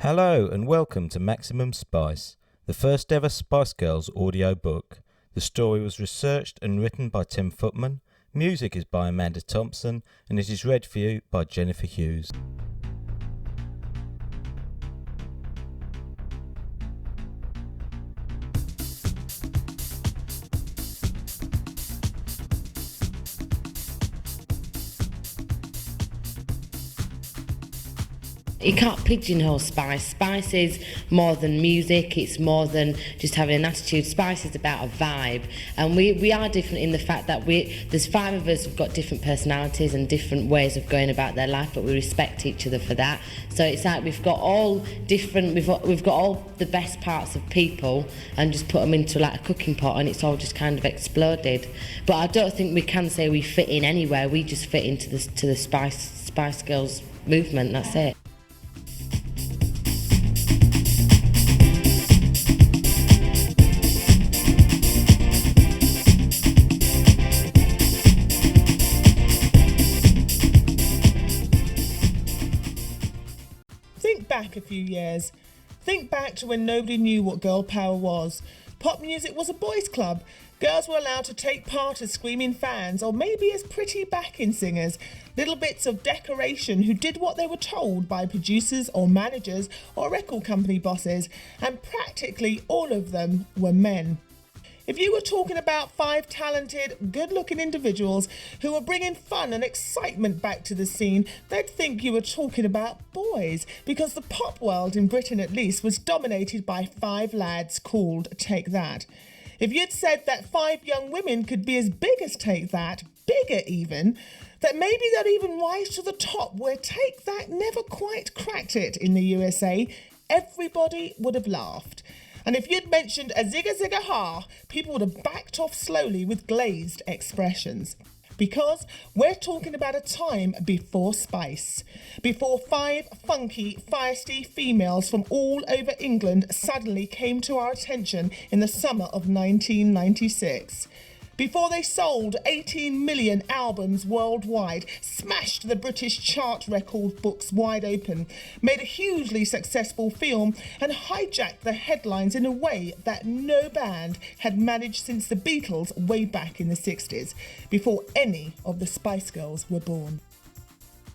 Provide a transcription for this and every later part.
Hello and welcome to Maximum Spice, the first ever Spice Girls audio book. The story was researched and written by Tim Footman, music is by Amanda Thompson, and it is read for you by Jennifer Hughes. You can't pigeonhole Spice. Spice is more than music, it's more than just having an attitude. Spice is about a vibe, and we are different in the fact that there's five of us who've got different personalities and different ways of going about their life, but we respect each other for that. So it's like we've got all different, we've got all the best parts of people and just put them into like a cooking pot, and it's all just kind of exploded. But I don't think we can say we fit in anywhere. We just fit into the Spice Girls movement, that's it. Think back a few years. Think back to when nobody knew what girl power was. Pop music was a boys' club. Girls were allowed to take part as screaming fans or maybe as pretty backing singers, little bits of decoration who did what they were told by producers or managers or record company bosses, and practically all of them were men. If you were talking about five talented, good-looking individuals who were bringing fun and excitement back to the scene, they'd think you were talking about boys, because the pop world, in Britain at least, was dominated by five lads called Take That. If you'd said that five young women could be as big as Take That, bigger even, that maybe they'd even rise to the top where Take That never quite cracked it in the USA, everybody would have laughed. And if you'd mentioned a zigga zigga ha, people would have backed off slowly with glazed expressions. Because we're talking about a time before Spice. Before five funky, feisty females from all over England suddenly came to our attention in the summer of 1996. Before they sold 18 million albums worldwide, smashed the British chart record books wide open, made a hugely successful film, and hijacked the headlines in a way that no band had managed since the Beatles way back in the 60s, before any of the Spice Girls were born.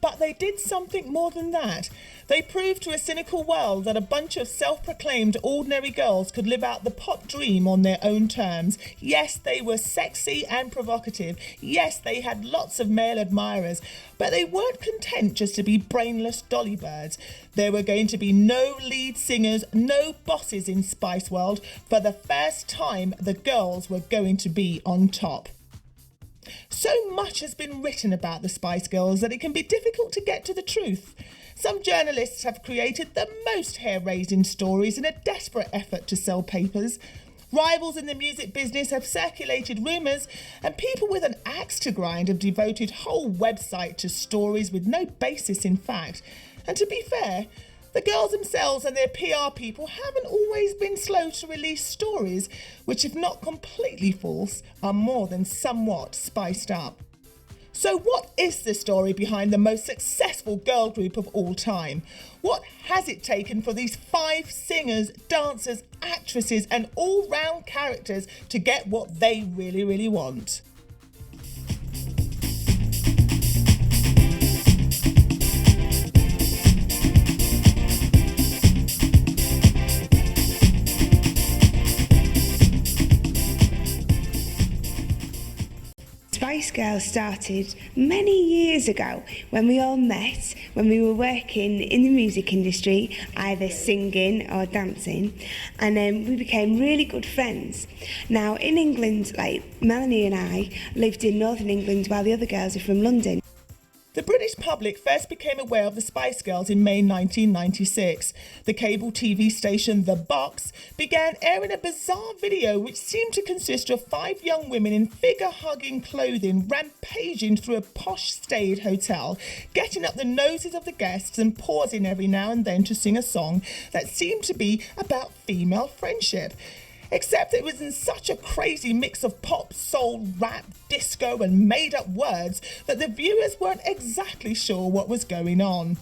But they did something more than that. They proved to a cynical world that a bunch of self-proclaimed ordinary girls could live out the pop dream on their own terms. Yes, they were sexy and provocative. Yes, they had lots of male admirers. But they weren't content just to be brainless dolly birds. There were going to be no lead singers, no bosses in Spice World. For the first time, the girls were going to be on top. So much has been written about the Spice Girls that it can be difficult to get to the truth. Some journalists have created the most hair-raising stories in a desperate effort to sell papers. Rivals in the music business have circulated rumours, and people with an axe to grind have devoted whole websites to stories with no basis in fact. And to be fair, the girls themselves and their PR people haven't always been slow to release stories which, if not completely false, are more than somewhat spiced up. So what is the story behind the most successful girl group of all time? What has it taken for these five singers, dancers, actresses and all-round characters to get what they really, really want? Spice Girls started many years ago when we all met, when we were working in the music industry, either singing or dancing, and we became really good friends. Now in England, Melanie and I lived in Northern England while the other girls are from London. The British public first became aware of the Spice Girls in May 1996. The cable TV station The Box began airing a bizarre video which seemed to consist of five young women in figure-hugging clothing rampaging through a posh staid hotel, getting up the noses of the guests and pausing every now and then to sing a song that seemed to be about female friendship. Except it was in such a crazy mix of pop, soul, rap, disco and made-up words that the viewers weren't exactly sure what was going on.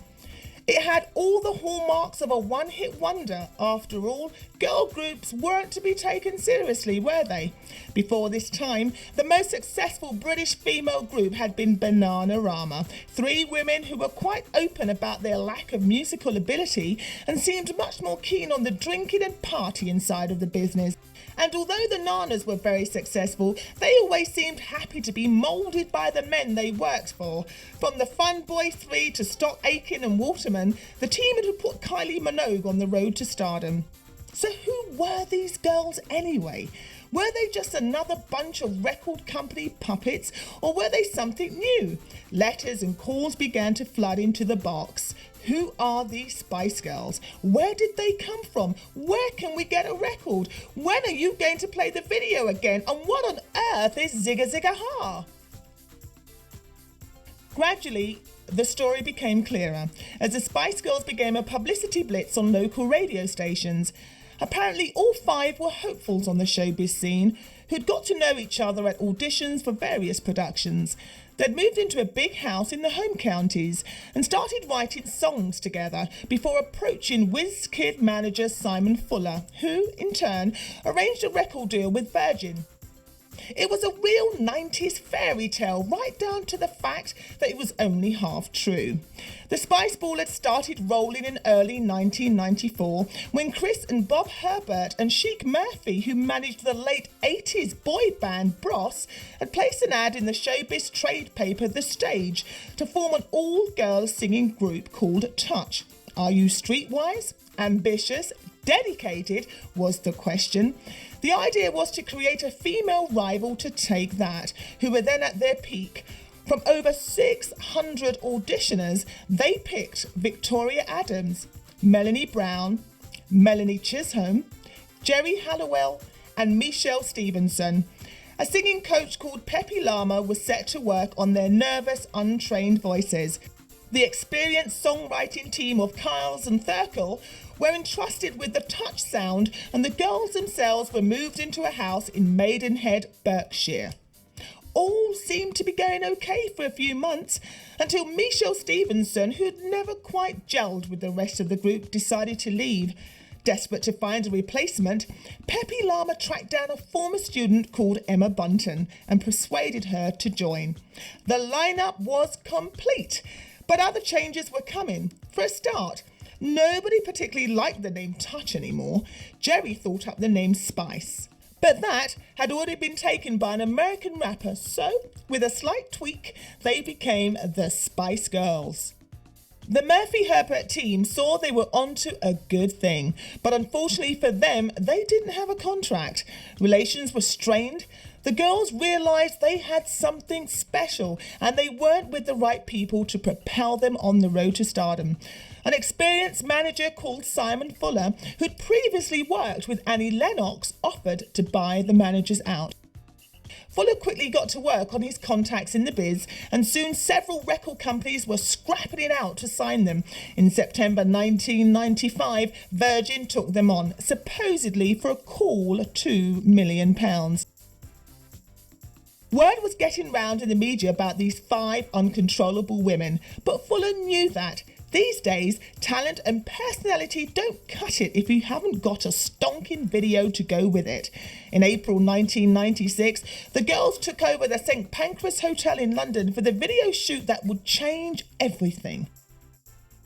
It had all the hallmarks of a one-hit wonder. After all, girl groups weren't to be taken seriously, were they? Before this time, the most successful British female group had been Bananarama, 3 women who were quite open about their lack of musical ability and seemed much more keen on the drinking and partying side of the business. And although the Nanas were very successful, they always seemed happy to be moulded by the men they worked for. From the Fun Boy 3 to Stock Aitken and Waterman, the team had put Kylie Minogue on the road to stardom. So who were these girls anyway? Were they just another bunch of record company puppets, or were they something new? Letters and calls began to flood into the box. Who are these Spice Girls? Where did they come from? Where can we get a record? When are you going to play the video again? And what on earth is Zigga Zigga Ha? Gradually, the story became clearer as the Spice Girls became a publicity blitz on local radio stations. Apparently, all 5 were hopefuls on the showbiz scene who'd got to know each other at auditions for various productions. They'd moved into a big house in the home counties and started writing songs together before approaching Whiz Kid manager Simon Fuller, who, in turn, arranged a record deal with Virgin. It was a real 90s fairy tale, right down to the fact that it was only half true. The Spice Ball had started rolling in early 1994 when Chris and Bob Herbert and Chic Murphy, who managed the late 80s boy band Bros, had placed an ad in the showbiz trade paper The Stage to form an all-girls singing group called Touch. Are you streetwise, ambitious, dedicated, was the question. The idea was to create a female rival to Take That, who were then at their peak. From over 600 auditioners, they picked Victoria Adams, Melanie Brown, Melanie Chisholm, Jerry Halliwell, and Michelle Stevenson. A singing coach called Pepe Lama was set to work on their nervous, untrained voices. The experienced songwriting team of Kyles and Thurkel were entrusted with the Touch sound, and the girls themselves were moved into a house in Maidenhead, Berkshire. All seemed to be going okay for a few months until Michelle Stevenson, who'd never quite gelled with the rest of the group, decided to leave. Desperate to find a replacement, Pepe Lama tracked down a former student called Emma Bunton and persuaded her to join. The lineup was complete, but other changes were coming. For a start, nobody particularly liked the name Touch anymore. Jerry thought up the name Spice. But that had already been taken by an American rapper, so, with a slight tweak, they became the Spice Girls. The Murphy-Herbert team saw they were onto a good thing, but unfortunately for them, they didn't have a contract. Relations were strained. The girls realised they had something special, and they weren't with the right people to propel them on the road to stardom. An experienced manager called Simon Fuller, who'd previously worked with Annie Lennox, offered to buy the managers out. Fuller quickly got to work on his contacts in the biz, and soon several record companies were scrapping it out to sign them. In September 1995, Virgin took them on, supposedly for a cool £2 million. Word was getting round in the media about these 5 uncontrollable women, but Fuller knew that. These days, talent and personality don't cut it if you haven't got a stonking video to go with it. In April 1996, the girls took over the St Pancras Hotel in London for the video shoot that would change everything.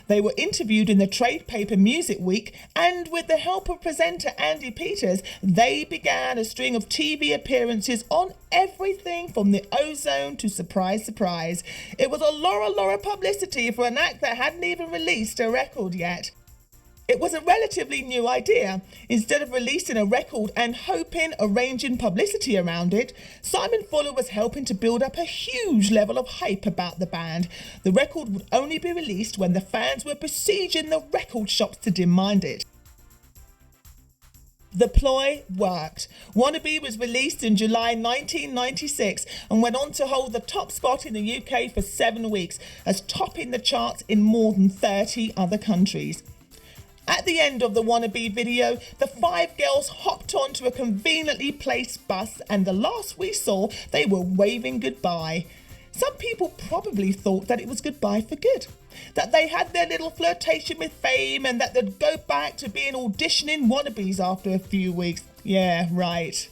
They were interviewed in the trade paper Music Week, and with the help of presenter Andy Peters, they began a string of TV appearances on everything from The Ozone to Surprise Surprise. It was a Laura publicity for an act that hadn't even released a record yet. It was a relatively new idea. Instead of releasing a record and arranging publicity around it, Simon Fuller was helping to build up a huge level of hype about the band. The record would only be released when the fans were besieging the record shops to demand it. The ploy worked. Wannabe was released in July 1996 and went on to hold the top spot in the UK for 7 weeks, as topping the charts in more than 30 other countries. At the end of the Wannabe video, the 5 girls hopped onto a conveniently placed bus, and the last we saw, they were waving goodbye. Some people probably thought that it was goodbye for good, that they had their little flirtation with fame and that they'd go back to being auditioning wannabes after a few weeks. Yeah, right.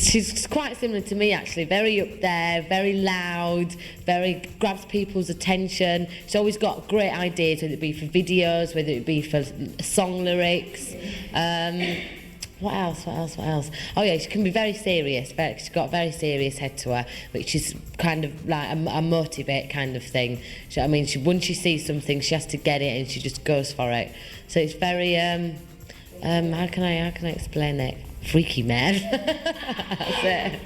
She's quite similar to me, actually. Very up there, very loud, very grabs people's attention. She's always got great ideas, whether it be for videos, whether it be for song lyrics. What else? Oh yeah, she can be very serious. She's got a very serious head to her, which is kind of like a motivate kind of thing. I mean, once she sees something, she has to get it, and she just goes for it. So it's very how can I explain it? Freaky, man. That's it.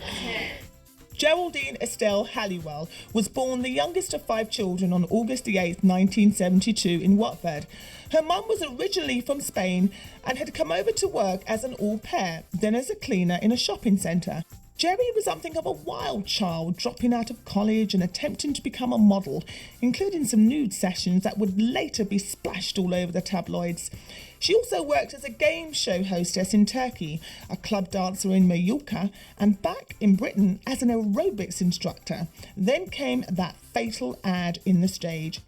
Geraldine Estelle Halliwell was born the youngest of 5 children on August the 8th, 1972 in Watford. Her mum was originally from Spain and had come over to work as an au pair, then as a cleaner in a shopping centre. Jerry was something of a wild child, dropping out of college and attempting to become a model, including some nude sessions that would later be splashed all over the tabloids. She also worked as a game show hostess in Turkey, a club dancer in Mallorca, and back in Britain as an aerobics instructor. Then came that fatal ad in the stage.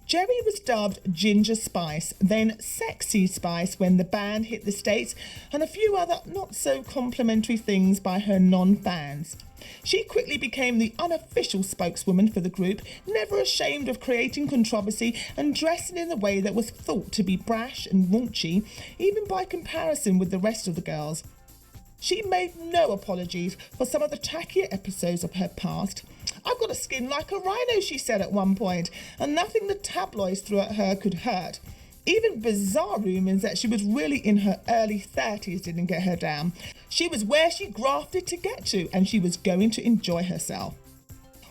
Jerry was dubbed Ginger Spice, then Sexy Spice when the band hit the States, and a few other not-so-complimentary things by her non-fans. She quickly became the unofficial spokeswoman for the group, never ashamed of creating controversy and dressing in a way that was thought to be brash and raunchy, even by comparison with the rest of the girls. She made no apologies for some of the tackier episodes of her past. "I've got a skin like a rhino," she said at one point, and nothing the tabloids threw at her could hurt. Even bizarre rumours that she was really in her early 30s didn't get her down. She was where she grafted to get to, and she was going to enjoy herself.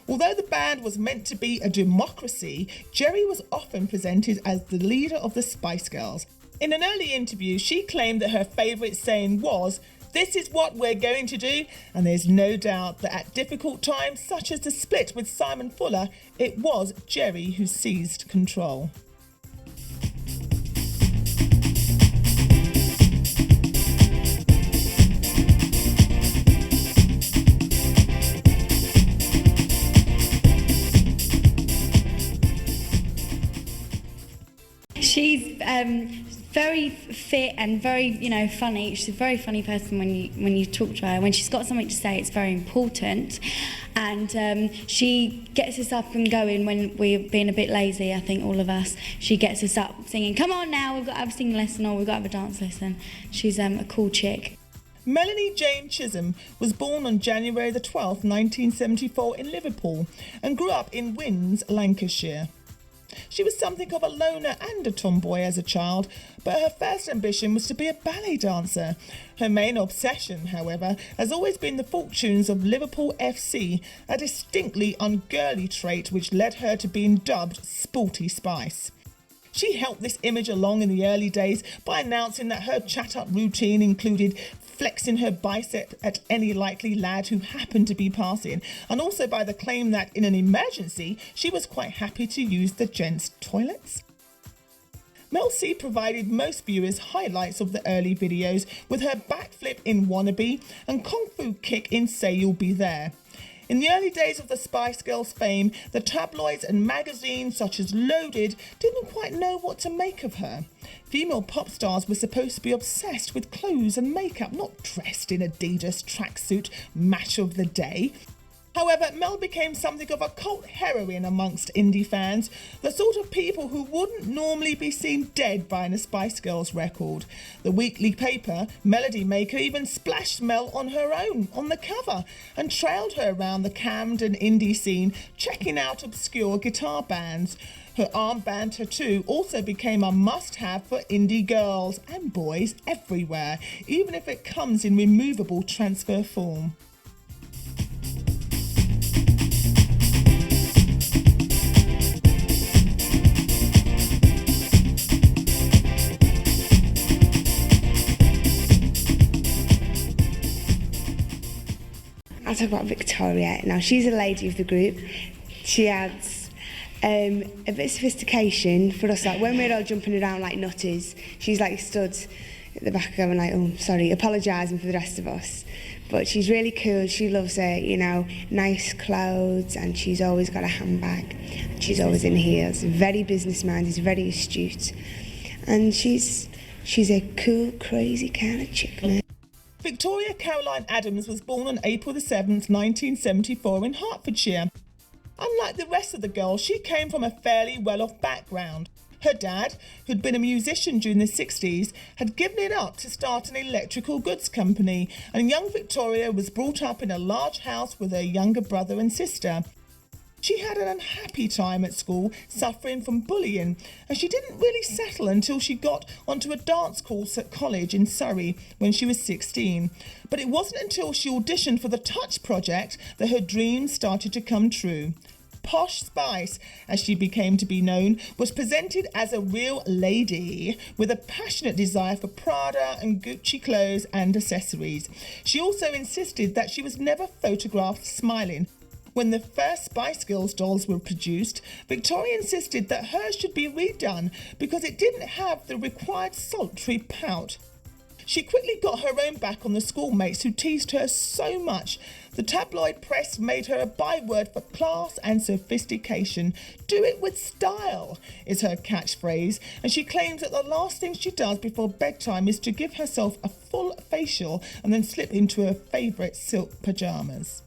Although the band was meant to be a democracy, Jerry was often presented as the leader of the Spice Girls. In an early interview, she claimed that her favourite saying was, "This is what we're going to do," and there's no doubt that at difficult times, such as the split with Simon Fuller, it was Jerry who seized control. She's very fit and very, funny. She's a very funny person when you talk to her. When she's got something to say, it's very important. And she gets us up and going when we're being a bit lazy, I think, all of us. She gets us up singing, "Come on now, we've got to have a singing lesson," or "We've got to have a dance lesson." She's a cool chick. Melanie Jane Chisholm was born on January the 12th, 1974 in Liverpool and grew up in Winds, Lancashire. She was something of a loner and a tomboy as a child, but her first ambition was to be a ballet dancer. Her main obsession, however, has always been the fortunes of Liverpool FC, a distinctly ungirly trait which led her to being dubbed Sporty Spice. She helped this image along in the early days by announcing that her chat-up routine included flexing her bicep at any likely lad who happened to be passing, and also by the claim that in an emergency she was quite happy to use the gents' toilets. Mel C provided most viewers highlights of the early videos with her backflip in Wannabe and kung fu kick in Say You'll Be There. In the early days of the Spice Girls' fame, the tabloids and magazines such as Loaded didn't quite know what to make of her. Female pop stars were supposed to be obsessed with clothes and makeup, not dressed in Adidas tracksuit match of the day. However, Mel became something of a cult heroine amongst indie fans, the sort of people who wouldn't normally be seen dead buying a Spice Girls record. The weekly paper, Melody Maker, even splashed Mel on her own on the cover and trailed her around the Camden indie scene, checking out obscure guitar bands. Her armband tattoo also became a must-have for indie girls and boys everywhere, even if it comes in removable transfer form. I'll talk about Victoria. Now, she's a lady of the group. She adds a bit of sophistication for us. Like, when we're all jumping around like nutties, she's like stood at the back going like, oh, sorry, apologising for the rest of us. But she's really cool. She loves her, nice clothes, and she's always got a handbag. And she's always in heels. Very business-minded, very astute. And she's a cool, crazy kind of chick, man. Victoria Caroline Adams was born on April the 7th, 1974 in Hertfordshire. Unlike the rest of the girls, she came from a fairly well-off background. Her dad, who'd been a musician during the 60s, had given it up to start an electrical goods company, and young Victoria was brought up in a large house with her younger brother and sister. She had an unhappy time at school, suffering from bullying, and she didn't really settle until she got onto a dance course at college in Surrey when she was 16. But it wasn't until she auditioned for the Touch project that her dreams started to come true. Posh Spice, as she became to be known, was presented as a real lady with a passionate desire for Prada and Gucci clothes and accessories. She also insisted that she was never photographed smiling. When the first Spice Girls dolls were produced, Victoria insisted that hers should be redone because it didn't have the required sultry pout. She quickly got her own back on the schoolmates who teased her so much. The tabloid press made her a byword for class and sophistication. Do it with style is her catchphrase, and she claims that the last thing she does before bedtime is to give herself a full facial and then slip into her favourite silk pyjamas.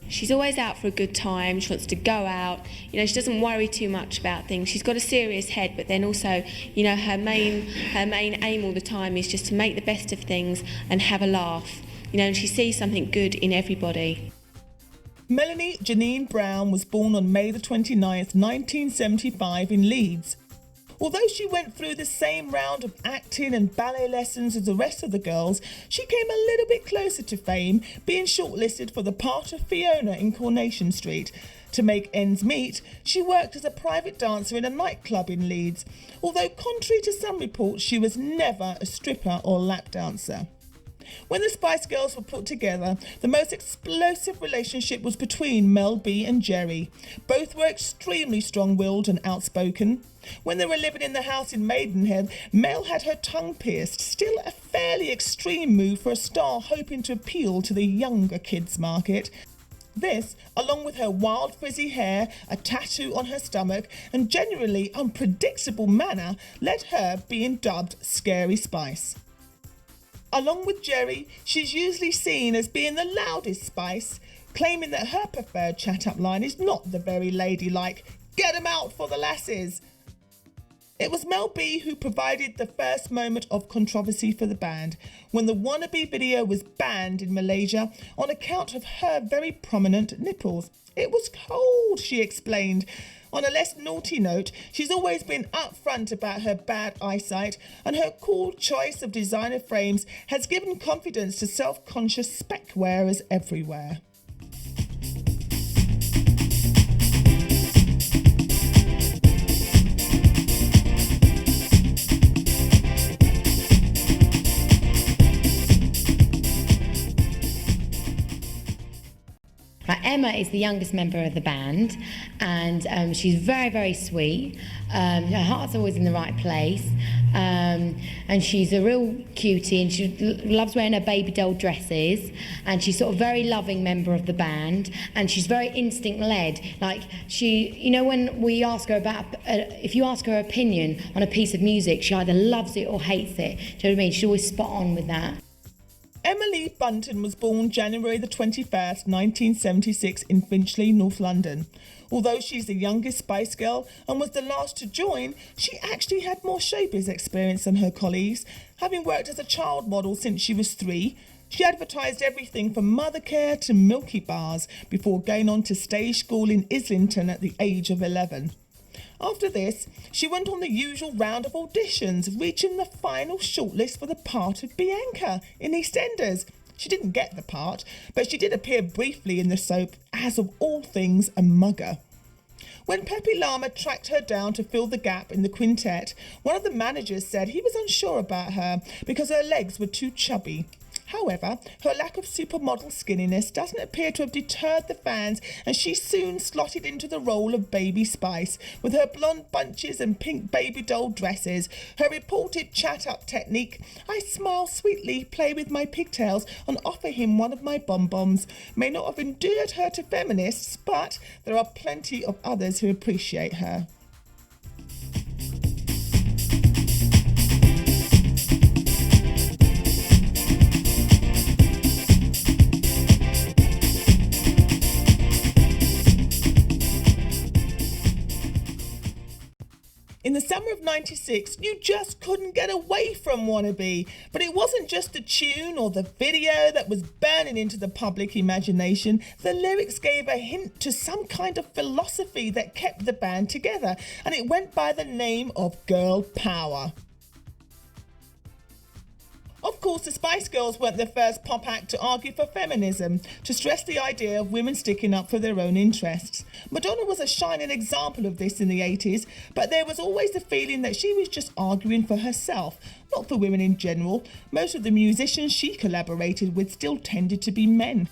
She's always out for a good time. She wants to go out. She doesn't worry too much about things. She's got a serious head, but then also, her main aim all the time is just to make the best of things and have a laugh. And she sees something good in everybody. Melanie Janine Brown was born on May the 29th, 1975 in Leeds. Although she went through the same round of acting and ballet lessons as the rest of the girls, she came a little bit closer to fame, being shortlisted for the part of Fiona in Coronation Street. To make ends meet, she worked as a private dancer in a nightclub in Leeds, although contrary to some reports, she was never a stripper or lap dancer. When the Spice Girls were put together, the most explosive relationship was between Mel B and Jerry. Both were extremely strong-willed and outspoken. When they were living in the house in Maidenhead, Mel had her tongue pierced, still a fairly extreme move for a star hoping to appeal to the younger kids market. This, along with her wild frizzy hair, a tattoo on her stomach, and generally unpredictable manner, led her being dubbed Scary Spice. Along with Jerry, she's usually seen as being the loudest Spice, claiming that her preferred chat-up line is not the very ladylike, "Get 'em out for the lasses." It was Mel B who provided the first moment of controversy for the band, when the Wannabe video was banned in Malaysia on account of her very prominent nipples. It was cold, she explained. On a less naughty note, she's always been upfront about her bad eyesight, and her cool choice of designer frames has given confidence to self-conscious spec wearers everywhere. Emma is the youngest member of the band, and she's very, very sweet. Her heart's always in the right place, and she's a real cutie, and she loves wearing her baby doll dresses, and she's sort of very loving member of the band, and she's very instinct-led. Like, she, when we ask her about, if you ask her opinion on a piece of music, she either loves it or hates it. Do you know what I mean? She's always spot on with that. Emily Bunton was born January the 21st, 1976 in Finchley, North London. Although she's the youngest Spice Girl and was the last to join, she actually had more showbiz experience than her colleagues. Having worked as a child model since she was 3, she advertised everything from mothercare to Milky Bars before going on to stage school in Islington at the age of 11. After this, she went on the usual round of auditions, reaching the final shortlist for the part of Bianca in EastEnders. She didn't get the part, but she did appear briefly in the soap as, of all things, a mugger. When Pepe Llama tracked her down to fill the gap in the quintet, one of the managers said he was unsure about her because her legs were too chubby. However, her lack of supermodel skinniness doesn't appear to have deterred the fans, and she soon slotted into the role of Baby Spice. With her blonde bunches and pink baby doll dresses, her reported chat-up technique, I smile sweetly, play with my pigtails, and offer him one of my bonbons, may not have endeared her to feminists, but there are plenty of others who appreciate her. In the summer of '96, you just couldn't get away from Wannabe. But it wasn't just the tune or the video that was burning into the public imagination. The lyrics gave a hint to some kind of philosophy that kept the band together, and it went by the name of Girl Power. Of course, the Spice Girls weren't the first pop act to argue for feminism, to stress the idea of women sticking up for their own interests. Madonna was a shining example of this in the 80s, but there was always the feeling that she was just arguing for herself, not for women in general. Most of the musicians she collaborated with still tended to be men.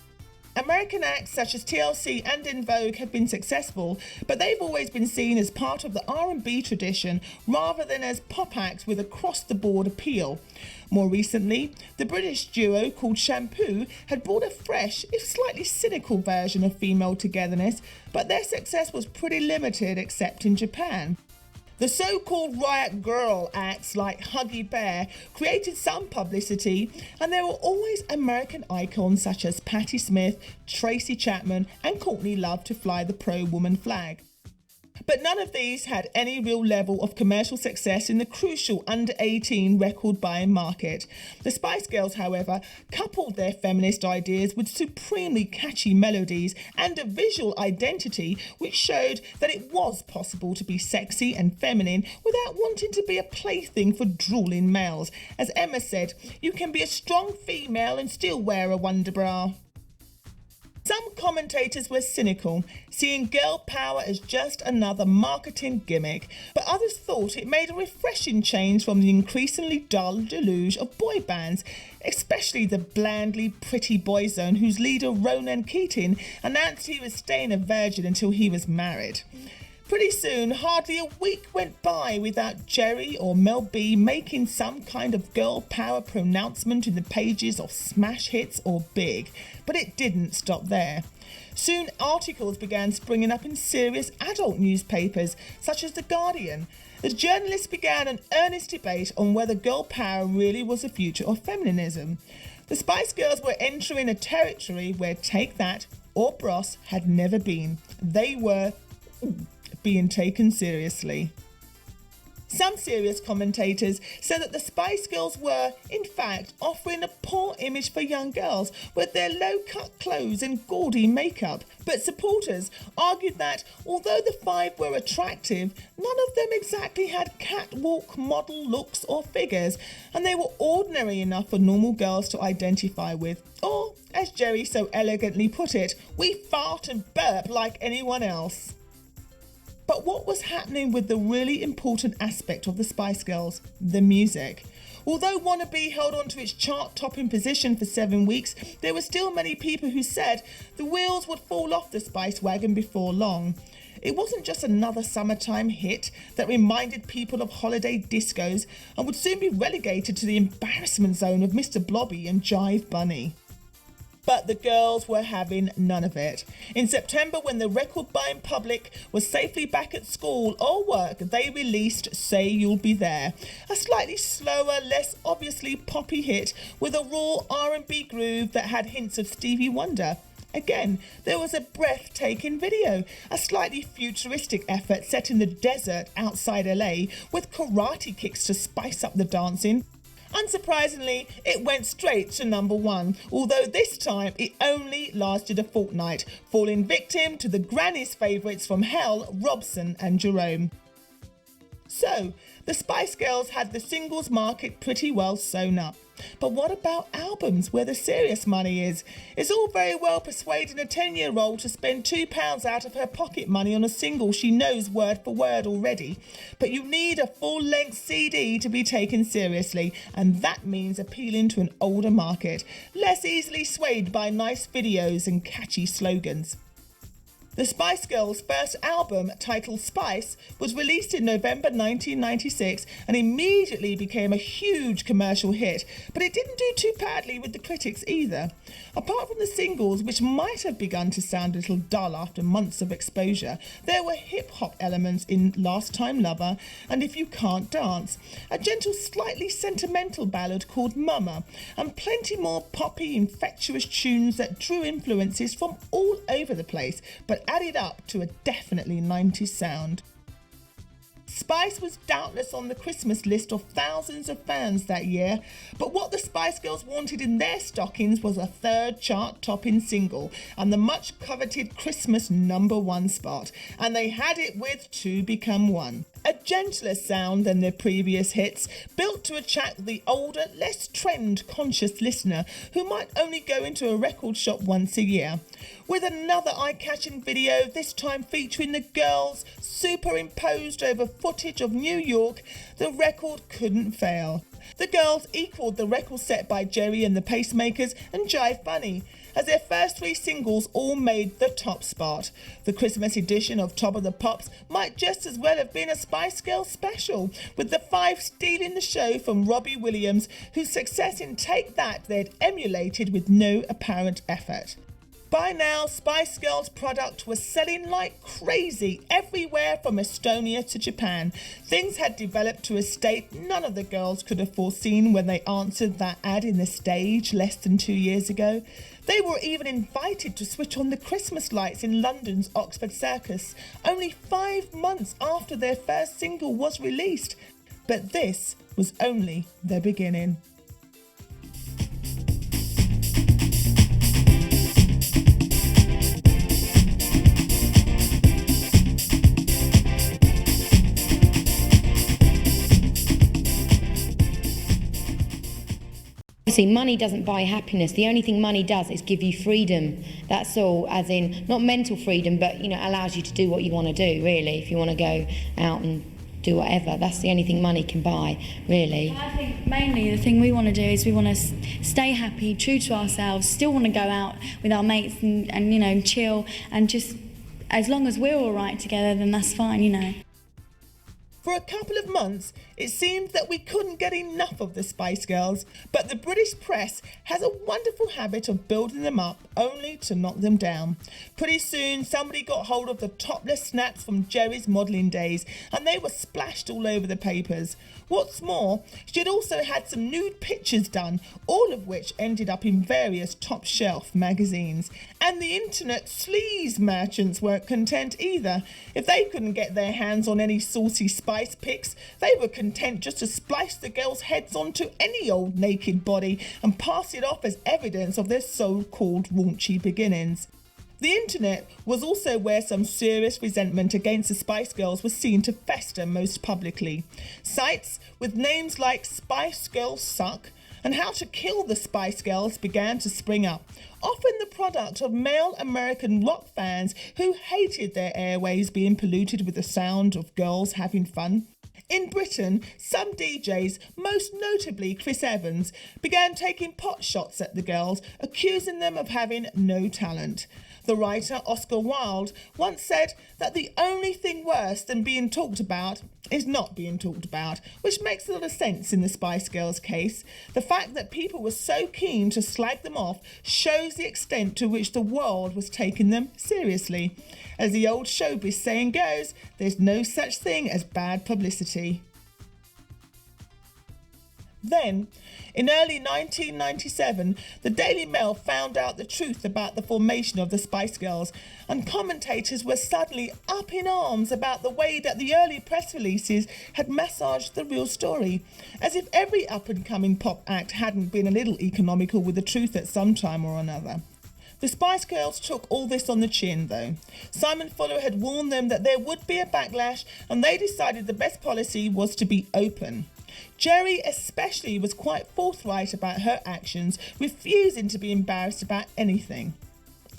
American acts such as TLC and En Vogue have been successful, but they've always been seen as part of the R&B tradition rather than as pop acts with across-the-board appeal. More recently, the British duo called Shampoo had brought a fresh, if slightly cynical version of female togetherness, but their success was pretty limited except in Japan. The so-called riot girl acts like Huggy Bear created some publicity, and there were always American icons such as Patti Smith, Tracy Chapman and Courtney Love to fly the pro-woman flag. But none of these had any real level of commercial success in the crucial under-18 record-buying market. The Spice Girls, however, coupled their feminist ideas with supremely catchy melodies and a visual identity which showed that it was possible to be sexy and feminine without wanting to be a plaything for drooling males. As Emma said, you can be a strong female and still wear a wonder bra. Some commentators were cynical, seeing girl power as just another marketing gimmick, but others thought it made a refreshing change from the increasingly dull deluge of boy bands, especially the blandly pretty boyzone whose leader Ronan Keating announced he was staying a virgin until he was married. Pretty soon, hardly a week went by without Jerry or Mel B making some kind of girl power pronouncement in the pages of Smash Hits or Big. But it didn't stop there. Soon articles began springing up in serious adult newspapers, such as The Guardian. The journalists began an earnest debate on whether girl power really was the future of feminism. The Spice Girls were entering a territory where Take That or Bros had never been. They were being taken seriously. Some serious commentators said that the Spice Girls were, in fact, offering a poor image for young girls with their low-cut clothes and gaudy makeup. But supporters argued that, although the five were attractive, none of them exactly had catwalk model looks or figures, and they were ordinary enough for normal girls to identify with. Or, as Jerry so elegantly put it, we fart and burp like anyone else. But what was happening with the really important aspect of the Spice Girls? The music. Although Wannabe held on to its chart-topping position for 7 weeks, there were still many people who said the wheels would fall off the Spice wagon before long. It wasn't just another summertime hit that reminded people of holiday discos and would soon be relegated to the embarrassment zone of Mr. Blobby and Jive Bunny. But the girls were having none of it. In September, when the record-buying public was safely back at school or work, they released Say You'll Be There, a slightly slower, less obviously poppy hit with a raw R&B groove that had hints of Stevie Wonder. Again, there was a breathtaking video, a slightly futuristic effort set in the desert outside LA with karate kicks to spice up the dancing. Unsurprisingly, it went straight to number 1, although this time it only lasted a fortnight, falling victim to the Granny's favourites from Hell, Robson and Jerome. So, The Spice Girls had the singles market pretty well sewn up. But what about albums, where the serious money is? It's all very well persuading a 10-year-old to spend £2 out of her pocket money on a single she knows word for word already. But you need a full-length CD to be taken seriously, and that means appealing to an older market, less easily swayed by nice videos and catchy slogans. The Spice Girls' first album, titled Spice, was released in November 1996 and immediately became a huge commercial hit, but it didn't do too badly with the critics either. Apart from the singles, which might have begun to sound a little dull after months of exposure, there were hip-hop elements in Last Time Lover and If You Can't Dance, a gentle, slightly sentimental ballad called Mama, and plenty more poppy, infectious tunes that drew influences from all over the place, but added up to a definitely 90s sound. Spice was doubtless on the Christmas list of thousands of fans that year, but what the Spice Girls wanted in their stockings was a third chart-topping single and the much-coveted Christmas #1 spot, and they had it with Two Become One. A gentler sound than their previous hits, built to attract the older, less trend-conscious listener who might only go into a record shop once a year. With another eye-catching video, this time featuring the girls superimposed over footage of New York, the record couldn't fail. The girls equalled the record set by Jerry and the Pacemakers and Jive Bunny, as their first 3 singles all made the top spot. The Christmas edition of Top of the Pops might just as well have been a Spice Girls special, with the 5 stealing the show from Robbie Williams, whose success in Take That they'd emulated with no apparent effort. By now, Spice Girls' product was selling like crazy everywhere from Estonia to Japan. Things had developed to a state none of the girls could have foreseen when they answered that ad in The Stage less than 2 years ago. They were even invited to switch on the Christmas lights in London's Oxford Circus, only 5 months after their first single was released. But this was only the beginning. Obviously, money doesn't buy happiness. The only thing money does is give you freedom. That's all, as in, not mental freedom, but, allows you to do what you want to do, really. If you want to go out and do whatever, that's the only thing money can buy, really. I think mainly the thing we want to do is we want to stay happy, true to ourselves, still want to go out with our mates and chill, and just, as long as we're all right together, then that's fine, For a couple of months, it seemed that we couldn't get enough of the Spice Girls, but the British press has a wonderful habit of building them up only to knock them down. Pretty soon, somebody got hold of the topless snaps from Jerry's modelling days, and they were splashed all over the papers. What's more, she'd also had some nude pictures done, all of which ended up in various top-shelf magazines. And the internet sleaze merchants weren't content either. If they couldn't get their hands on any saucy Spice pics, they were content just to splice the girls' heads onto any old naked body and pass it off as evidence of their so-called raunchy beginnings. The internet was also where some serious resentment against the Spice Girls was seen to fester most publicly. Sites with names like Spice Girls Suck and How to Kill the Spice Girls began to spring up, often the product of male American rock fans who hated their airways being polluted with the sound of girls having fun. In Britain, some DJs, most notably Chris Evans, began taking pot shots at the girls, accusing them of having no talent. The writer Oscar Wilde once said that the only thing worse than being talked about is not being talked about, which makes a lot of sense in the Spice Girls case. The fact that people were so keen to slag them off shows the extent to which the world was taking them seriously. As the old showbiz saying goes, there's no such thing as bad publicity. Then, in early 1997, the Daily Mail found out the truth about the formation of the Spice Girls, and commentators were suddenly up in arms about the way that the early press releases had massaged the real story, as if every up-and-coming pop act hadn't been a little economical with the truth at some time or another. The Spice Girls took all this on the chin, though. Simon Fuller had warned them that there would be a backlash, and they decided the best policy was to be open. Jerry especially was quite forthright about her actions, refusing to be embarrassed about anything.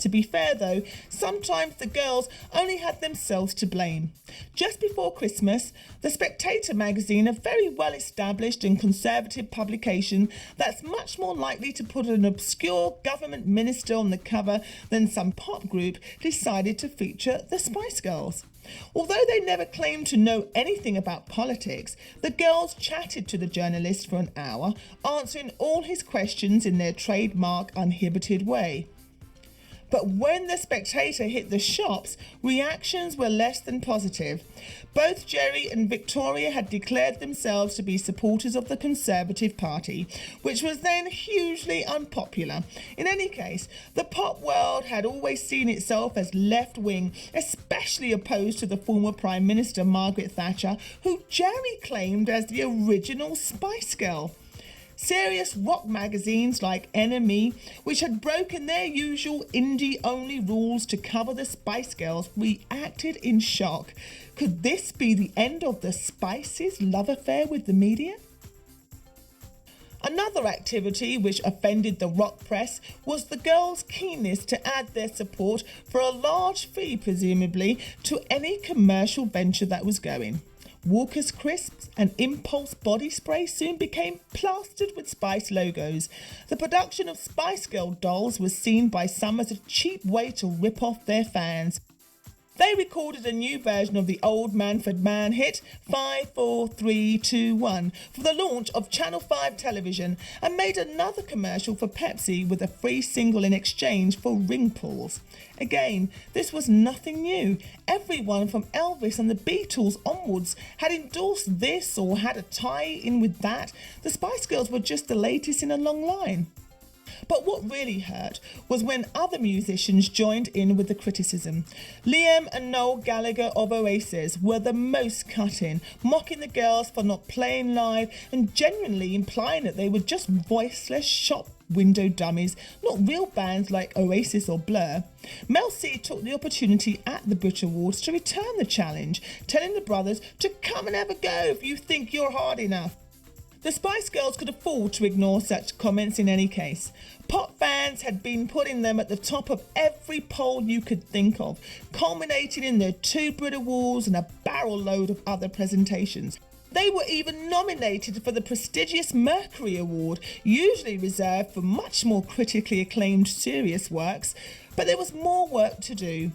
To be fair though, sometimes the girls only had themselves to blame. Just before Christmas, The Spectator magazine, a very well established and conservative publication that's much more likely to put an obscure government minister on the cover than some pop group, decided to feature the Spice Girls. Although they never claimed to know anything about politics, the girls chatted to the journalist for an hour, answering all his questions in their trademark uninhibited way. But when The Spectator hit the shops, reactions were less than positive. Both Jerry and Victoria had declared themselves to be supporters of the Conservative Party, which was then hugely unpopular. In any case, the pop world had always seen itself as left-wing, especially opposed to the former Prime Minister Margaret Thatcher, who Jerry claimed as the original Spice Girl. Serious rock magazines like NME, which had broken their usual indie-only rules to cover the Spice Girls, reacted in shock. Could this be the end of the Spice's love affair with the media? Another activity which offended the rock press was the girls' keenness to add their support for a large fee, presumably, to any commercial venture that was going. Walker's Crisps and Impulse body spray soon became plastered with Spice logos. The production of Spice Girl dolls was seen by some as a cheap way to rip off their fans. They recorded a new version of the old Manfred Mann hit 5, 4, 3, 2, 1 for the launch of Channel 5 television, and made another commercial for Pepsi with a free single in exchange for ring pulls. Again, this was nothing new. Everyone from Elvis and the Beatles onwards had endorsed this or had a tie-in with that. The Spice Girls were just the latest in a long line. But what really hurt was when other musicians joined in with the criticism. Liam and Noel Gallagher of Oasis were the most cutting, mocking the girls for not playing live and genuinely implying that they were just voiceless shop window dummies, not real bands like Oasis or Blur. Mel C took the opportunity at the Brit Awards to return the challenge, telling the brothers to come and have a go if you think you're hard enough. The Spice Girls could afford to ignore such comments in any case. Pop fans had been putting them at the top of every poll you could think of, culminating in their 2 Brit Awards and a barrel load of other presentations. They were even nominated for the prestigious Mercury Award, usually reserved for much more critically acclaimed serious works, but there was more work to do.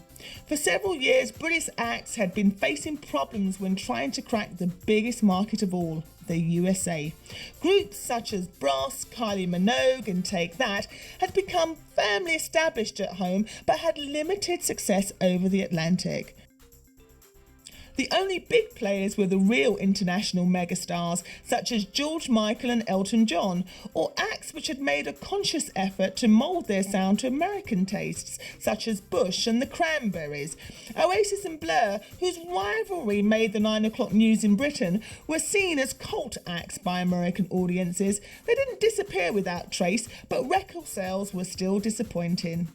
For several years, British acts had been facing problems when trying to crack the biggest market of all, the USA. Groups such as Brass, Kylie Minogue and Take That had become firmly established at home but had limited success over the Atlantic. The only big players were the real international megastars, such as George Michael and Elton John, or acts which had made a conscious effort to mould their sound to American tastes, such as Bush and the Cranberries. Oasis and Blur, whose rivalry made the 9 o'clock news in Britain, were seen as cult acts by American audiences. They didn't disappear without trace, but record sales were still disappointing.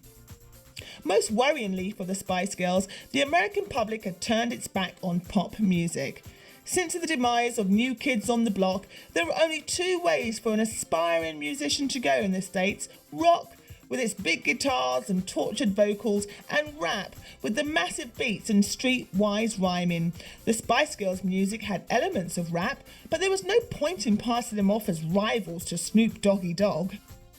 Most worryingly for the Spice Girls, the American public had turned its back on pop music. Since the demise of New Kids on the Block, there were only 2 ways for an aspiring musician to go in the States: rock, with its big guitars and tortured vocals, and rap, with the massive beats and streetwise rhyming. The Spice Girls' music had elements of rap, but there was no point in passing them off as rivals to Snoop Doggy Dogg.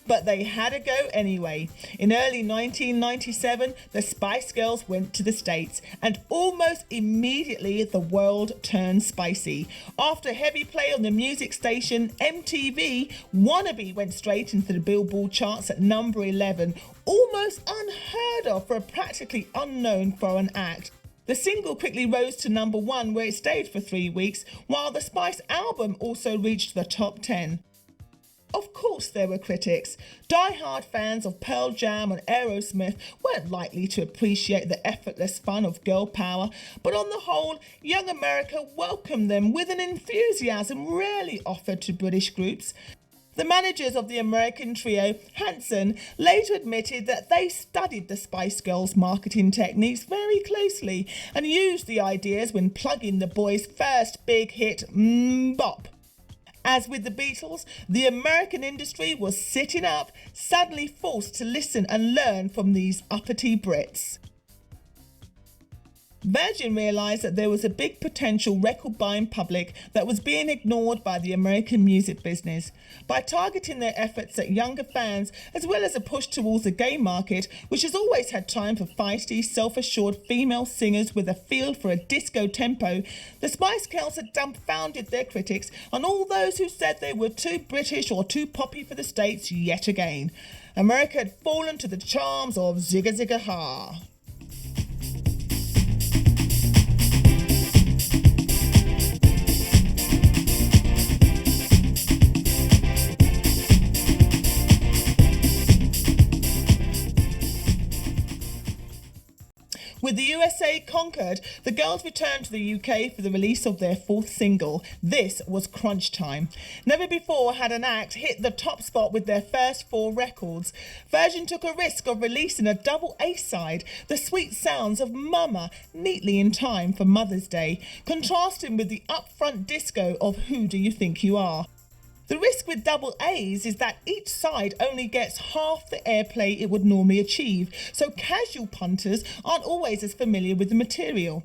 But they had a go anyway. In early 1997, the Spice Girls went to the States, and almost immediately the world turned spicy. After heavy play on the music station MTV, Wannabe went straight into the Billboard charts at number 11, almost unheard of for a practically unknown foreign act. The single quickly rose to number 1, where it stayed for 3 weeks, while the Spice album also reached the top 10. Of course there were critics. Die-hard fans of Pearl Jam and Aerosmith weren't likely to appreciate the effortless fun of girl power, but on the whole, young America welcomed them with an enthusiasm rarely offered to British groups. The managers of the American trio, Hanson, later admitted that they studied the Spice Girls' marketing techniques very closely and used the ideas when plugging the boys' first big hit, Bop. As with the Beatles, the American industry was sitting up, suddenly forced to listen and learn from these uppity Brits. Virgin realised that there was a big potential record-buying public that was being ignored by the American music business. By targeting their efforts at younger fans, as well as a push towards the gay market, which has always had time for feisty, self-assured female singers with a feel for a disco tempo, the Spice Girls had dumbfounded their critics and all those who said they were too British or too poppy for the States yet again. America had fallen to the charms of Zigga Zigga Ha. With the USA conquered, the girls returned to the UK for the release of their fourth single. This was crunch time. Never before had an act hit the top spot with their first 4 records. Virgin took a risk of releasing a double A-side, the sweet sounds of Mama, neatly in time for Mother's Day, contrasting with the upfront disco of Who Do You Think You Are? The risk with double A's is that each side only gets half the airplay it would normally achieve, so casual punters aren't always as familiar with the material.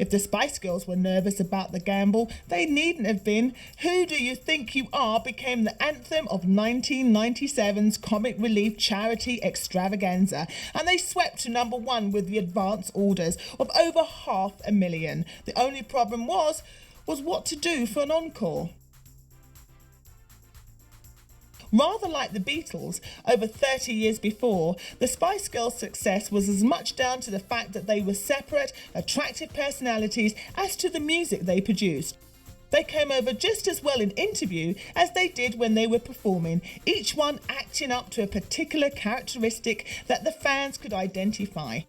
If the Spice Girls were nervous about the gamble, they needn't have been. Who Do You Think You Are became the anthem of 1997's comic relief charity extravaganza, and they swept to number 1 with the advance orders of over 500,000. The only problem was what to do for an encore. Rather like the Beatles, over 30 years before, the Spice Girls' success was as much down to the fact that they were separate, attractive personalities as to the music they produced. They came over just as well in interview as they did when they were performing, each one acting up to a particular characteristic that the fans could identify.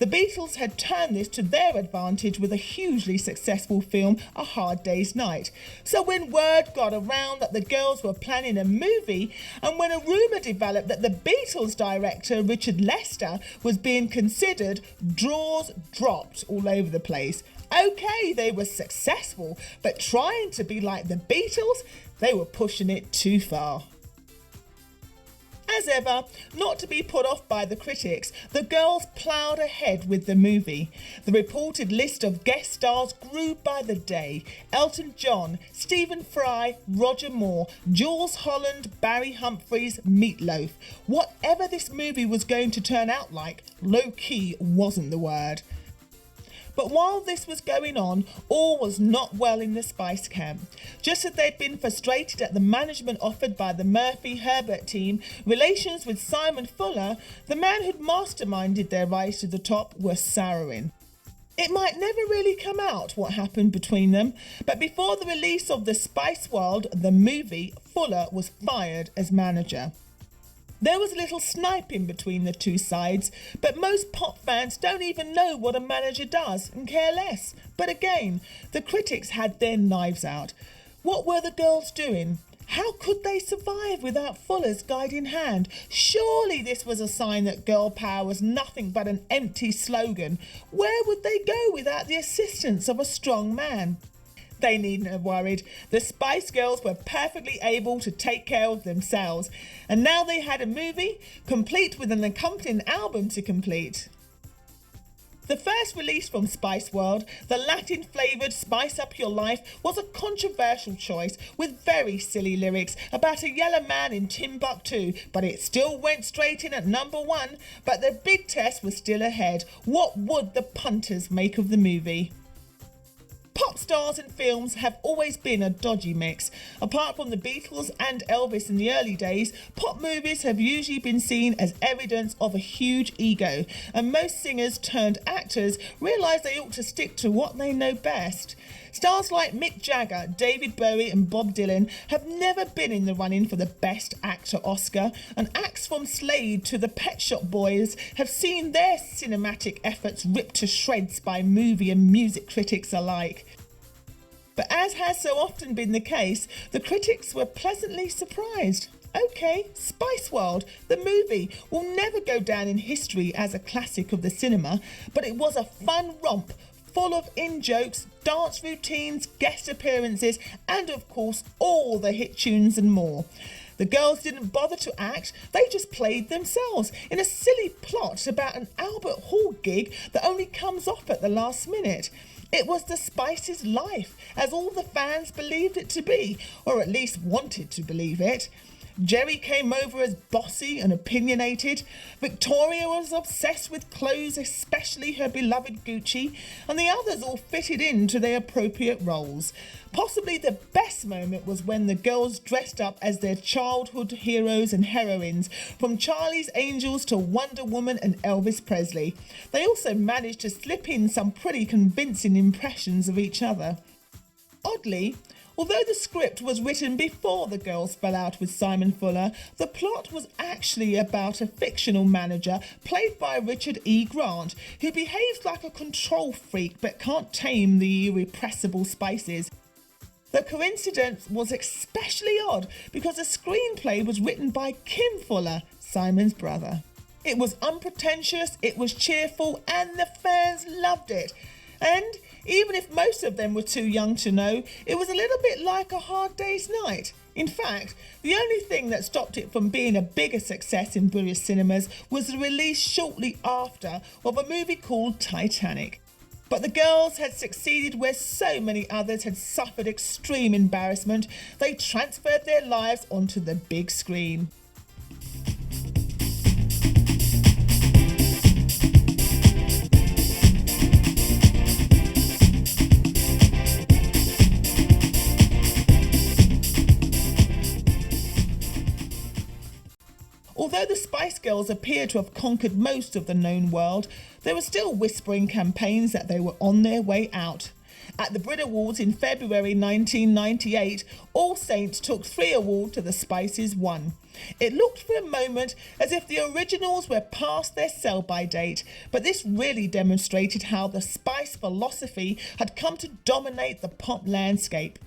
The Beatles had turned this to their advantage with a hugely successful film, A Hard Day's Night. So when word got around that the girls were planning a movie, and when a rumour developed that the Beatles director, Richard Lester, was being considered, draws dropped all over the place. Okay, they were successful, but trying to be like the Beatles, they were pushing it too far. As ever, not to be put off by the critics, the girls ploughed ahead with the movie. The reported list of guest stars grew by the day. Elton John, Stephen Fry, Roger Moore, Jules Holland, Barry Humphries, Meat Loaf. Whatever this movie was going to turn out like, low-key wasn't the word. But while this was going on, all was not well in the Spice camp. Just as they'd been frustrated at the management offered by the Murphy-Herbert team, relations with Simon Fuller, the man who'd masterminded their rise to the top, were souring. It might never really come out what happened between them, but before the release of The Spice World, the movie, Fuller was fired as manager. There was a little sniping between the two sides, but most pop fans don't even know what a manager does and care less. But again, the critics had their knives out. What were the girls doing? How could they survive without Fuller's guiding hand? Surely this was a sign that girl power was nothing but an empty slogan. Where would they go without the assistance of a strong man? They needn't have worried. The Spice Girls were perfectly able to take care of themselves. And now they had a movie, complete with an accompanying album to complete. The first release from Spice World, the Latin-flavoured Spice Up Your Life, was a controversial choice with very silly lyrics about a yellow man in Timbuktu, but it still went straight in at number 1. But the big test was still ahead. What would the punters make of the movie? Pop stars and films have always been a dodgy mix. Apart from the Beatles and Elvis in the early days, pop movies have usually been seen as evidence of a huge ego, and most singers turned actors realise they ought to stick to what they know best. Stars like Mick Jagger, David Bowie and Bob Dylan have never been in the running for the Best Actor Oscar, and acts from Slade to the Pet Shop Boys have seen their cinematic efforts ripped to shreds by movie and music critics alike. But as has so often been the case, the critics were pleasantly surprised. Okay, Spice World, the movie, will never go down in history as a classic of the cinema, but it was a fun romp, full of in-jokes, dance routines, guest appearances, and of course all the hit tunes and more. The girls didn't bother to act, they just played themselves in a silly plot about an Albert Hall gig that only comes off at the last minute. It was the Spice's life, as all the fans believed it to be, or at least wanted to believe it. Jerry came over as bossy and opinionated. Victoria was obsessed with clothes, especially her beloved Gucci, and the others all fitted into their appropriate roles. Possibly the best moment was when the girls dressed up as their childhood heroes and heroines, from Charlie's Angels to Wonder Woman and Elvis Presley. They also managed to slip in some pretty convincing impressions of each other. Oddly, although the script was written before the girls fell out with Simon Fuller, the plot was actually about a fictional manager played by Richard E. Grant, who behaves like a control freak but can't tame the irrepressible Spices. The coincidence was especially odd because the screenplay was written by Kim Fuller, Simon's brother. It was unpretentious, it was cheerful, and the fans loved it. And even if most of them were too young to know, it was a little bit like A Hard Day's Night. In fact, the only thing that stopped it from being a bigger success in British cinemas was the release shortly after of a movie called Titanic. But the girls had succeeded where so many others had suffered extreme embarrassment. They transferred their lives onto the big screen. Although the Spice Girls appear to have conquered most of the known world, there were still whispering campaigns that they were on their way out. At the Brit Awards in February 1998, All Saints took 3 awards to the Spices 1. It looked for a moment as if the originals were past their sell-by date, but this really demonstrated how the Spice philosophy had come to dominate the pop landscape.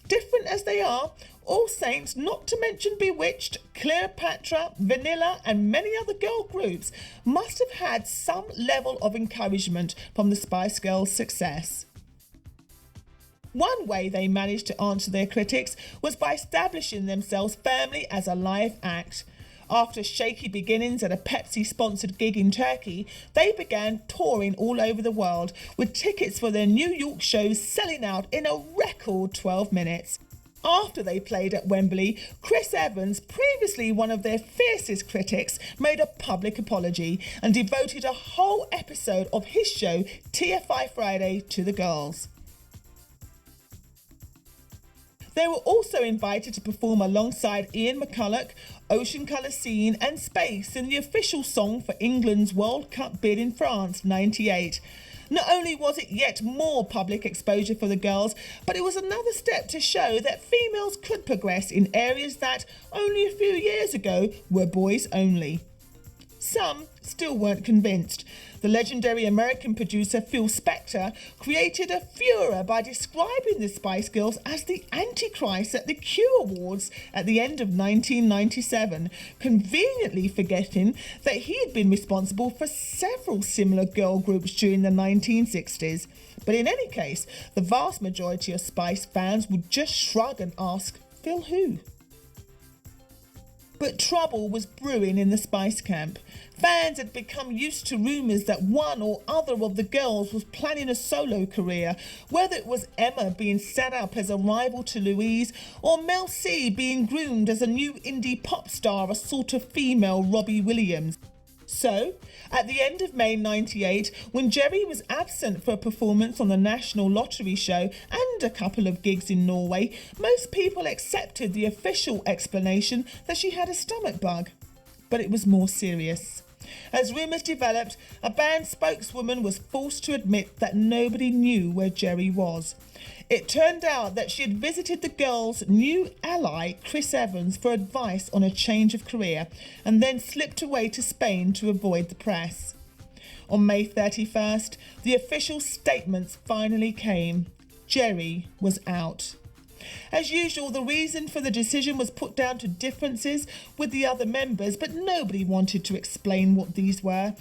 Different as they are, All Saints, not to mention Bewitched, Cleopatra, Vanilla and many other girl groups, must have had some level of encouragement from the Spice Girls' success. One way they managed to answer their critics was by establishing themselves firmly as a live act. After shaky beginnings at a Pepsi-sponsored gig in Turkey, they began touring all over the world, with tickets for their New York shows selling out in a record 12 minutes. After they played at Wembley, Chris Evans, previously one of their fiercest critics, made a public apology and devoted a whole episode of his show, TFI Friday, to the girls. They were also invited to perform alongside Ian McCulloch, Ocean Colour Scene and Space in the official song for England's World Cup bid in France '98. Not only was it yet more public exposure for the girls, but it was another step to show that females could progress in areas that only a few years ago were boys only. Some still weren't convinced. The legendary American producer Phil Spector created a furor by describing the Spice Girls as the Antichrist at the Q Awards at the end of 1997, conveniently forgetting that he had been responsible for several similar girl groups during the 1960s. But in any case, the vast majority of Spice fans would just shrug and ask, Phil who? But trouble was brewing in the Spice camp. Fans had become used to rumours that one or other of the girls was planning a solo career, whether it was Emma being set up as a rival to Louise, or Mel C being groomed as a new indie pop star, a sort of female Robbie Williams. So, at the end of May '98, when Jerry was absent for a performance on the National Lottery show and a couple of gigs in Norway, most people accepted the official explanation that she had a stomach bug. But it was more serious. As rumours developed, a band spokeswoman was forced to admit that nobody knew where Jerry was. It turned out that she had visited the girls' new ally, Chris Evans, for advice on a change of career, and then slipped away to Spain to avoid the press. On May 31st, the official statements finally came. Jerry was out. As usual, the reason for the decision was put down to differences with the other members, but nobody wanted to explain what these were.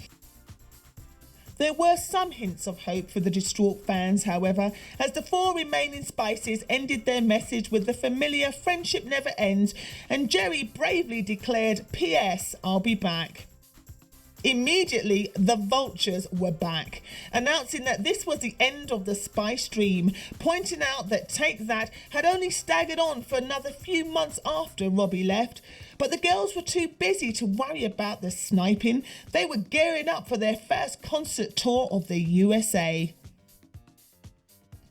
There were some hints of hope for the distraught fans, however, as the 4 remaining Spices ended their message with the familiar "friendship never ends," and Jerry bravely declared, "P.S. I'll be back." Immediately, the Vultures were back, announcing that this was the end of the Spice dream, pointing out that Take That had only staggered on for another few months after Robbie left. But the girls were too busy to worry about the sniping. They were gearing up for their first concert tour of the USA.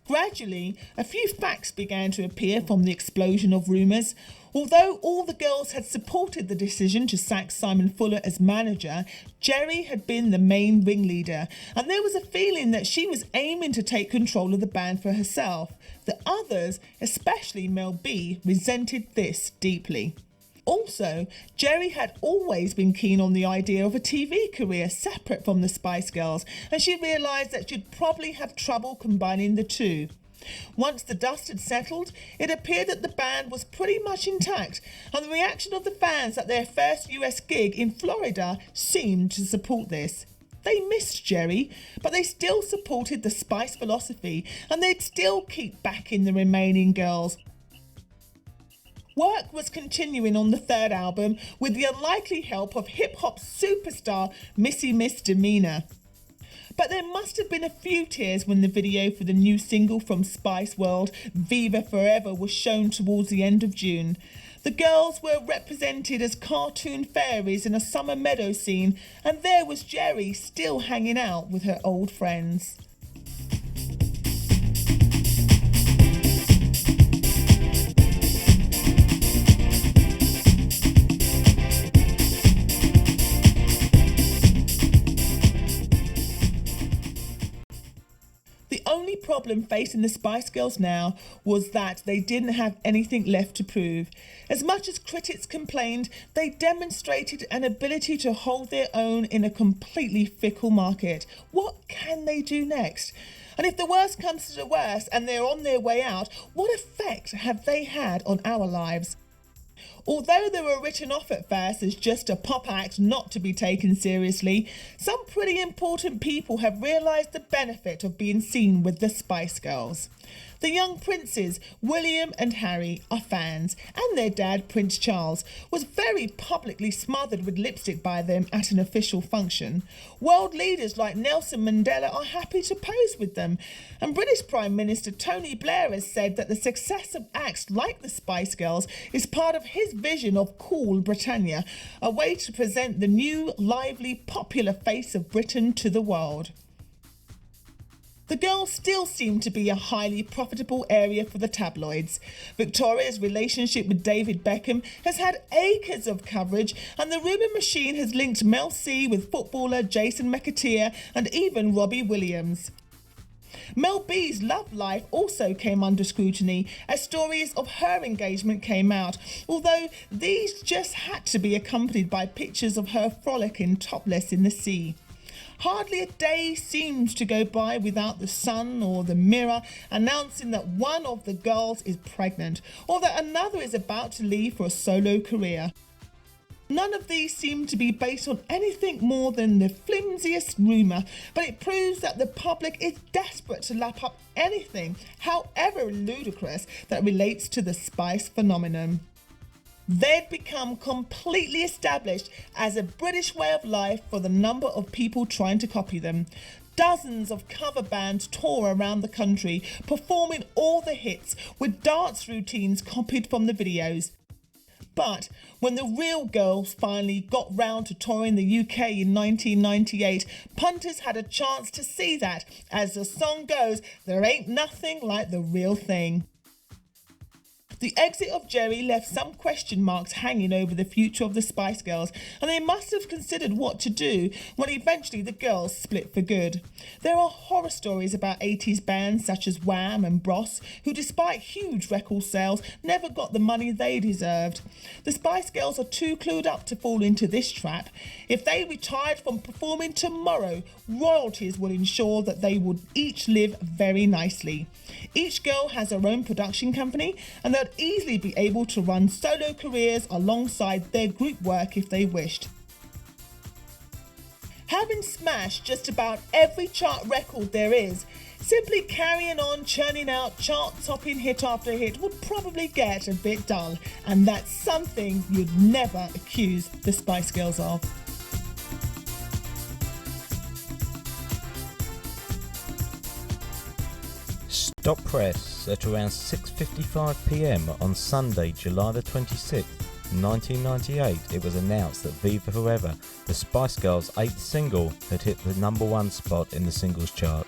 Gradually, a few facts began to appear from the explosion of rumours. Although all the girls had supported the decision to sack Simon Fuller as manager, Jerry had been the main ringleader, and there was a feeling that she was aiming to take control of the band for herself. The others, especially Mel B, resented this deeply. Also, Jerry had always been keen on the idea of a TV career separate from the Spice Girls, and she realised that she'd probably have trouble combining the two. Once the dust had settled, it appeared that the band was pretty much intact, and the reaction of the fans at their first US gig in Florida seemed to support this. They missed Jerry, but they still supported the Spice philosophy, and they'd still keep backing the remaining girls. Work was continuing on the 3rd album with the unlikely help of hip-hop superstar Missy Misdemeanor. But there must have been a few tears when the video for the new single from Spice World, Viva Forever, was shown towards the end of June. The girls were represented as cartoon fairies in a summer meadow scene, and there was Jerry still hanging out with her old friends. The only problem facing the Spice Girls now was that they didn't have anything left to prove. As much as critics complained, they demonstrated an ability to hold their own in a completely fickle market. What can they do next? And if the worst comes to the worst and they're on their way out, what effect have they had on our lives? Although they were written off at first as just a pop act not to be taken seriously, some pretty important people have realised the benefit of being seen with the Spice Girls. The young princes, William and Harry, are fans, and their dad, Prince Charles, was very publicly smothered with lipstick by them at an official function. World leaders like Nelson Mandela are happy to pose with them, and British Prime Minister Tony Blair has said that the success of acts like the Spice Girls is part of his vision of Cool Britannia, a way to present the new, lively, popular face of Britain to the world. The girls still seem to be a highly profitable area for the tabloids. Victoria's relationship with David Beckham has had acres of coverage, and the rumour machine has linked Mel C with footballer Jason McAteer and even Robbie Williams. Mel B's love life also came under scrutiny as stories of her engagement came out, although these just had to be accompanied by pictures of her frolicking topless in the sea. Hardly a day seems to go by without the Sun or the Mirror announcing that one of the girls is pregnant or that another is about to leave for a solo career. None of these seem to be based on anything more than the flimsiest rumour, but it proves that the public is desperate to lap up anything, however ludicrous, that relates to the Spice phenomenon. They'd become completely established as a British way of life for the number of people trying to copy them. Dozens of cover bands tour around the country, performing all the hits with dance routines copied from the videos. But when the real girls finally got round to touring the UK in 1998, punters had a chance to see that, as the song goes, there ain't nothing like the real thing. The exit of Jerry left some question marks hanging over the future of the Spice Girls, and they must have considered what to do when eventually the girls split for good. There are horror stories about 80s bands such as Wham and Bros, who despite huge record sales never got the money they deserved. The Spice Girls are too clued up to fall into this trap. If they retired from performing tomorrow, royalties would ensure that they would each live very nicely. Each girl has her own production company, and they'd easily be able to run solo careers alongside their group work if they wished. Having smashed just about every chart record there is, simply carrying on churning out chart-topping hit after hit would probably get a bit dull, and that's something you'd never accuse the Spice Girls of. Stop press at around 6:55 p.m. on Sunday, July the 26th, 1998. It was announced that Viva Forever, the Spice Girls' 8th single, had hit the number 1 spot in the singles chart.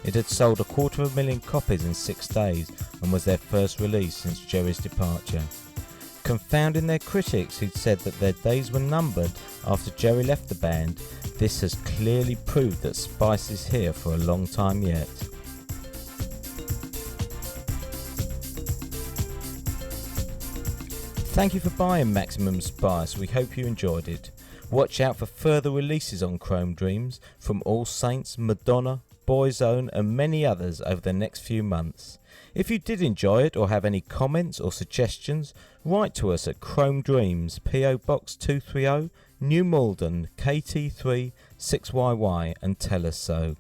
It had sold 250,000 copies in 6 days and was their first release since Jerry's departure. Confounding their critics who'd said that their days were numbered after Jerry left the band, this has clearly proved that Spice is here for a long time yet. Thank you for buying Maximum Spice, we hope you enjoyed it. Watch out for further releases on Chrome Dreams from All Saints, Madonna, Boyzone and many others over the next few months. If you did enjoy it or have any comments or suggestions, write to us at Chrome Dreams, PO Box 230, New Malden, KT3 6YY and tell us so.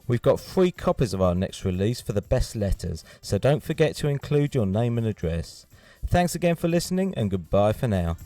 We've got free copies of our next release for the best letters, so don't forget to include your name and address. Thanks again for listening and goodbye for now.